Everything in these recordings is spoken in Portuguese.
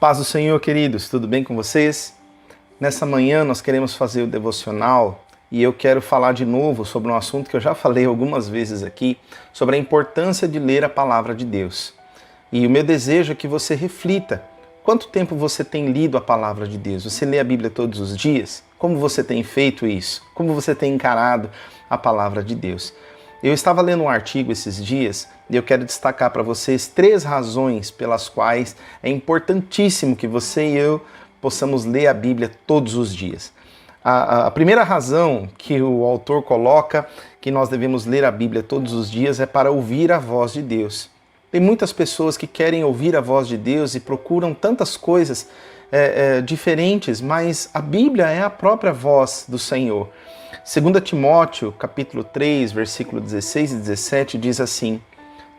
Paz do Senhor, queridos, tudo bem com vocês? Nessa manhã nós queremos fazer o devocional e eu quero falar de novo sobre um assunto que eu já falei algumas vezes aqui, sobre a importância de ler a palavra de Deus. E o meu desejo é que você reflita. Quanto tempo você tem lido a palavra de Deus? Você lê a Bíblia todos os dias? Como você tem feito isso? Como você tem encarado a palavra de Deus? Eu estava lendo um artigo esses dias e eu quero destacar para vocês 3 razões pelas quais é importantíssimo que você e eu possamos ler a Bíblia todos os dias. A primeira razão que o autor coloca que nós devemos ler a Bíblia todos os dias é para ouvir a voz de Deus. Tem muitas pessoas que querem ouvir a voz de Deus e procuram tantas coisas diferentes, mas a Bíblia é a própria voz do Senhor. 2 Timóteo, capítulo 3, versículo 16 e 17 diz assim: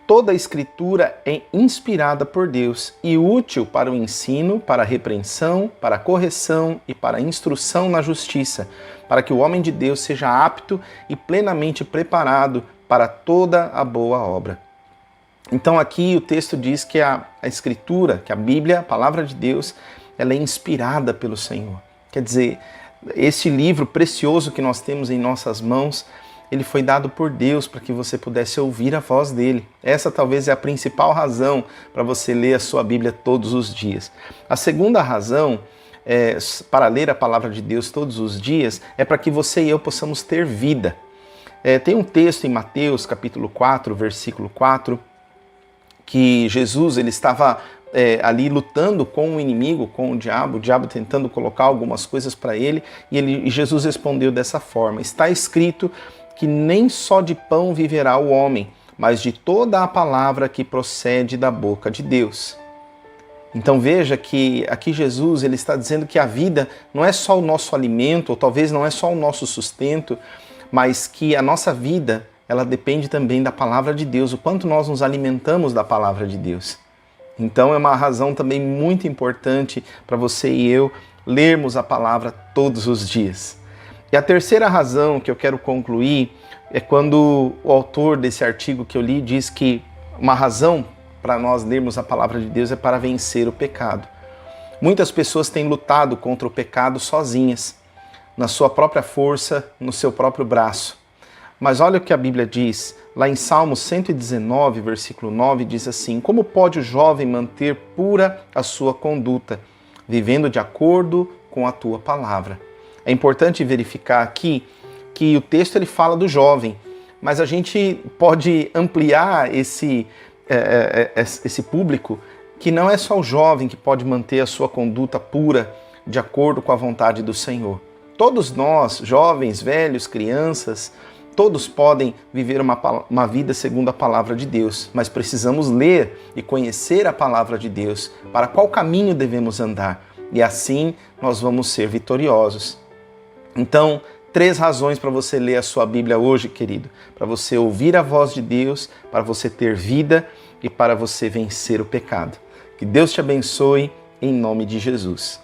toda a Escritura é inspirada por Deus e útil para o ensino, para a repreensão, para a correção e para a instrução na justiça, para que o homem de Deus seja apto e plenamente preparado para toda a boa obra. Então aqui o texto diz que a Escritura, que a Bíblia, a palavra de Deus, ela é inspirada pelo Senhor. Quer dizer, esse livro precioso que nós temos em nossas mãos, ele foi dado por Deus para que você pudesse ouvir a voz dele. Essa talvez é a principal razão para você ler a sua Bíblia todos os dias. A segunda razão para ler a palavra de Deus todos os dias é para que você e eu possamos ter vida. Tem um texto em Mateus capítulo 4, versículo 4, que Jesus ele estava ali lutando com o inimigo, com o diabo tentando colocar algumas coisas para ele, e Jesus respondeu dessa forma: está escrito que nem só de pão viverá o homem, mas de toda a palavra que procede da boca de Deus. Então veja que aqui Jesus ele está dizendo que a vida não é só o nosso alimento, ou talvez não é só o nosso sustento, mas que a nossa vida ela depende também da palavra de Deus, o quanto nós nos alimentamos da palavra de Deus. Então é uma razão também muito importante para você e eu lermos a palavra todos os dias. E a terceira razão que eu quero concluir é quando o autor desse artigo que eu li diz que uma razão para nós lermos a palavra de Deus é para vencer o pecado. Muitas pessoas têm lutado contra o pecado sozinhas, na sua própria força, no seu próprio braço. Mas olha o que a Bíblia diz, lá em Salmo 119, versículo 9, diz assim: como pode o jovem manter pura a sua conduta, vivendo de acordo com a tua palavra? É importante verificar aqui que o texto ele fala do jovem, mas a gente pode ampliar esse público, que não é só o jovem que pode manter a sua conduta pura de acordo com a vontade do Senhor. Todos nós, jovens, velhos, crianças, todos podem viver uma vida segundo a palavra de Deus, mas precisamos ler e conhecer a palavra de Deus, para qual caminho devemos andar, e assim nós vamos ser vitoriosos. Então, 3 razões para você ler a sua Bíblia hoje, querido: para você ouvir a voz de Deus, para você ter vida e para você vencer o pecado. Que Deus te abençoe em nome de Jesus.